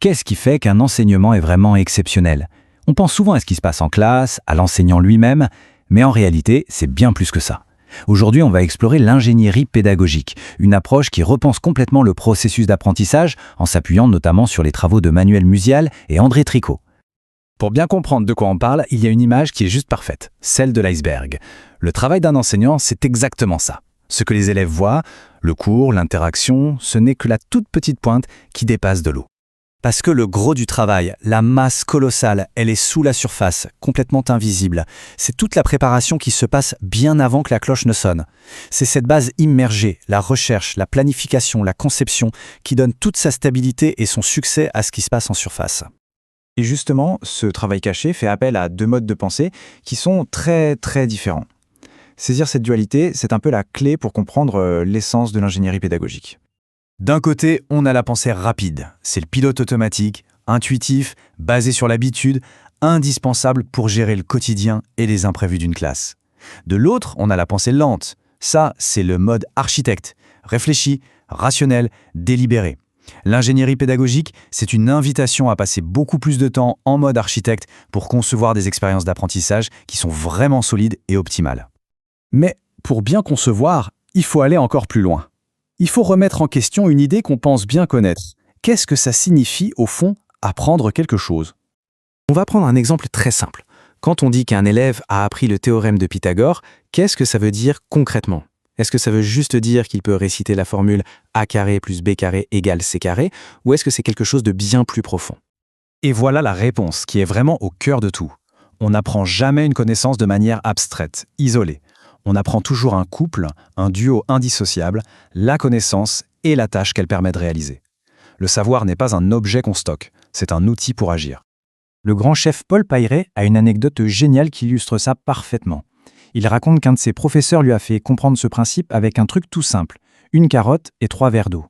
Qu'est-ce qui fait qu'un enseignement est vraiment exceptionnel? On pense souvent à ce qui se passe en classe, à l'enseignant lui-même, mais en réalité, c'est bien plus que ça. Aujourd'hui, on va explorer l'ingénierie pédagogique, une approche qui repense complètement le processus d'apprentissage en s'appuyant notamment sur les travaux de Manuel Musial et André Tricot. Pour bien comprendre de quoi on parle, il y a une image qui est juste parfaite, celle de l'iceberg. Le travail d'un enseignant, c'est exactement ça. Ce que les élèves voient, le cours, l'interaction, ce n'est que la toute petite pointe qui dépasse de l'eau. Parce que le gros du travail, la masse colossale, elle est sous la surface, complètement invisible. C'est toute la préparation qui se passe bien avant que la cloche ne sonne. C'est cette base immergée, la recherche, la planification, la conception, qui donne toute sa stabilité et son succès à ce qui se passe en surface. Et justement, ce travail caché fait appel à deux modes de pensée qui sont très très différents. Saisir cette dualité, c'est un peu la clé pour comprendre l'essence de l'ingénierie pédagogique. D'un côté, on a la pensée rapide. C'est le pilote automatique, intuitif, basé sur l'habitude, indispensable pour gérer le quotidien et les imprévus d'une classe. De l'autre, on a la pensée lente. Ça, c'est le mode architecte, réfléchi, rationnel, délibéré. L'ingénierie pédagogique, c'est une invitation à passer beaucoup plus de temps en mode architecte pour concevoir des expériences d'apprentissage qui sont vraiment solides et optimales. Mais pour bien concevoir, il faut aller encore plus loin. Il faut remettre en question une idée qu'on pense bien connaître. Qu'est-ce que ça signifie, au fond, apprendre quelque chose? On va prendre un exemple très simple. Quand on dit qu'un élève a appris le théorème de Pythagore, qu'est-ce que ça veut dire concrètement? Est-ce que ça veut juste dire qu'il peut réciter la formule a carré plus b carré égale c carré, ou est-ce que c'est quelque chose de bien plus profond? Et voilà la réponse qui est vraiment au cœur de tout. On n'apprend jamais une connaissance de manière abstraite, isolée. On apprend toujours un couple, un duo indissociable, la connaissance et la tâche qu'elle permet de réaliser. Le savoir n'est pas un objet qu'on stocke, c'est un outil pour agir. Le grand chef Paul Payré a une anecdote géniale qui illustre ça parfaitement. Il raconte qu'un de ses professeurs lui a fait comprendre ce principe avec un truc tout simple, une carotte et 3 verres d'eau.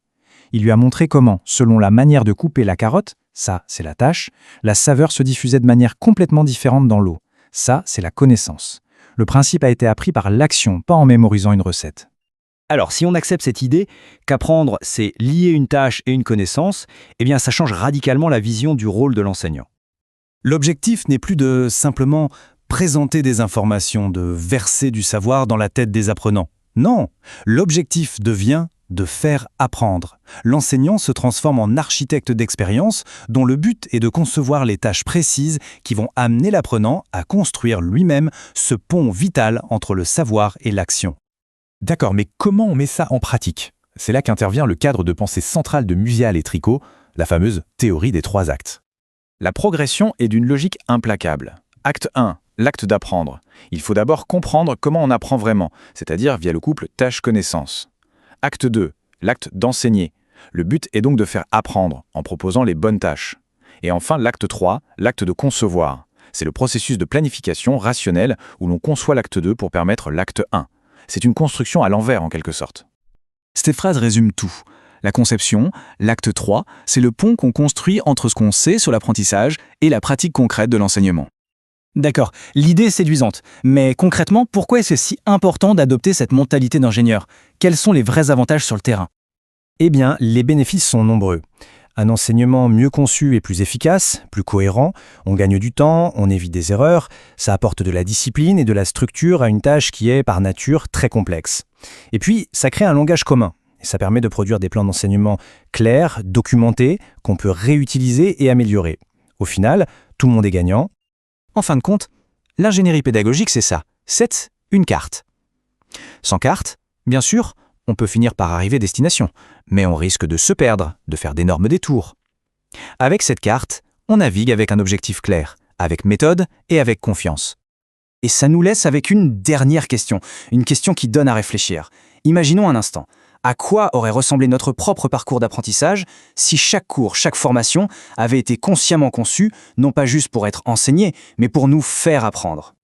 Il lui a montré comment, selon la manière de couper la carotte, ça c'est la tâche, la saveur se diffusait de manière complètement différente dans l'eau. Ça c'est la connaissance. Le principe a été appris par l'action, pas en mémorisant une recette. Alors, si on accepte cette idée qu'apprendre, c'est lier une tâche et une connaissance, eh bien, ça change radicalement la vision du rôle de l'enseignant. L'objectif n'est plus de simplement présenter des informations, de verser du savoir dans la tête des apprenants. Non, l'objectif devient de faire apprendre. L'enseignant se transforme en architecte d'expérience dont le but est de concevoir les tâches précises qui vont amener l'apprenant à construire lui-même ce pont vital entre le savoir et l'action. D'accord, mais comment on met ça en pratique? C'est là qu'intervient le cadre de pensée central de Musial et Tricot, la fameuse théorie des 3 actes. La progression est d'une logique implacable. Acte 1, l'acte d'apprendre. Il faut d'abord comprendre comment on apprend vraiment, c'est-à-dire via le couple tâche-connaissance. Acte 2, l'acte d'enseigner. Le but est donc de faire apprendre en proposant les bonnes tâches. Et enfin, l'acte 3, l'acte de concevoir. C'est le processus de planification rationnelle où l'on conçoit l'acte 2 pour permettre l'acte 1. C'est une construction à l'envers en quelque sorte. Cette phrase résume tout. La conception, l'acte 3, c'est le pont qu'on construit entre ce qu'on sait sur l'apprentissage et la pratique concrète de l'enseignement. D'accord, l'idée est séduisante, mais concrètement, pourquoi est-ce si important d'adopter cette mentalité d'ingénieur? Quels sont les vrais avantages sur le terrain? Eh bien, les bénéfices sont nombreux. Un enseignement mieux conçu et plus efficace, plus cohérent, on gagne du temps, on évite des erreurs, ça apporte de la discipline et de la structure à une tâche qui est par nature très complexe. Et puis, ça crée un langage commun, et ça permet de produire des plans d'enseignement clairs, documentés, qu'on peut réutiliser et améliorer. Au final, tout le monde est gagnant. En fin de compte, l'ingénierie pédagogique, c'est ça, c'est une carte. Sans carte, bien sûr, on peut finir par arriver à destination, mais on risque de se perdre, de faire d'énormes détours. Avec cette carte, on navigue avec un objectif clair, avec méthode et avec confiance. Et ça nous laisse avec une dernière question, une question qui donne à réfléchir. Imaginons un instant. À quoi aurait ressemblé notre propre parcours d'apprentissage si chaque cours, chaque formation avait été consciemment conçu, non pas juste pour être enseigné, mais pour nous faire apprendre?